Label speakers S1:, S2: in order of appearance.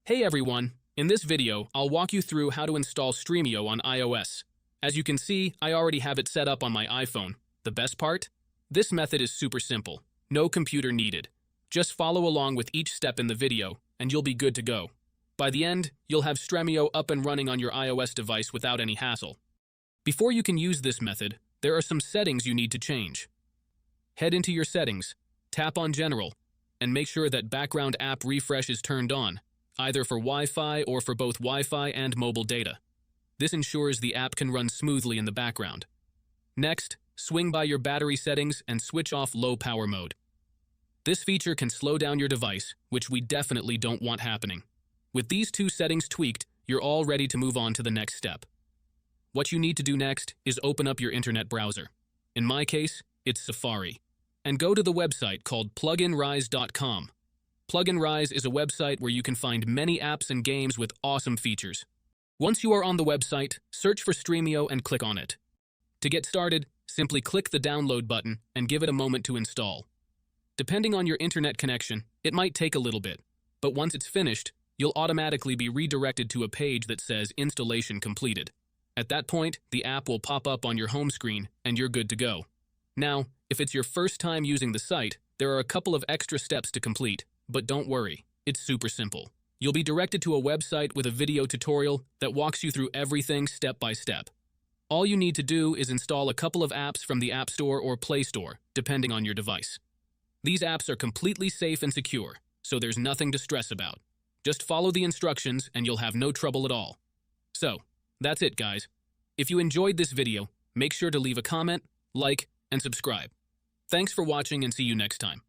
S1: Hey everyone, in this video, I'll walk you through how to install Stremio on iOS. As you can see, I already have it set up on my iPhone. The best part? This method is super simple. No computer needed. Just follow along with each step in the video, and you'll be good to go. By the end, you'll have Stremio up and running on your iOS device without any hassle. Before you can use this method, there are some settings you need to change. Head into your settings, tap on General, and make sure that background app refresh is turned on, either for Wi-Fi or for both Wi-Fi and mobile data. This ensures the app can run smoothly in the background. Next, swing by your battery settings and switch off low power mode. This feature can slow down your device, which we definitely don't want happening. With these two settings tweaked, you're all ready to move on to the next step. What you need to do next is open up your internet browser. In my case, it's Safari. And go to the website called pluginrise.com. Pluginrise is a website where you can find many apps and games with awesome features. Once you are on the website, search for Stremio and click on it. To get started, simply click the download button and give it a moment to install. Depending on your internet connection, it might take a little bit, but once it's finished, you'll automatically be redirected to a page that says installation completed. At that point, the app will pop up on your home screen and you're good to go. Now, if it's your first time using the site, there are a couple of extra steps to complete. But don't worry, it's super simple. You'll be directed to a website with a video tutorial that walks you through everything step by step. All you need to do is install a couple of apps from the App Store or Play Store, depending on your device. These apps are completely safe and secure, so there's nothing to stress about. Just follow the instructions and you'll have no trouble at all. So, that's it, guys. If you enjoyed this video, make sure to leave a comment, like, and subscribe. Thanks for watching and see you next time.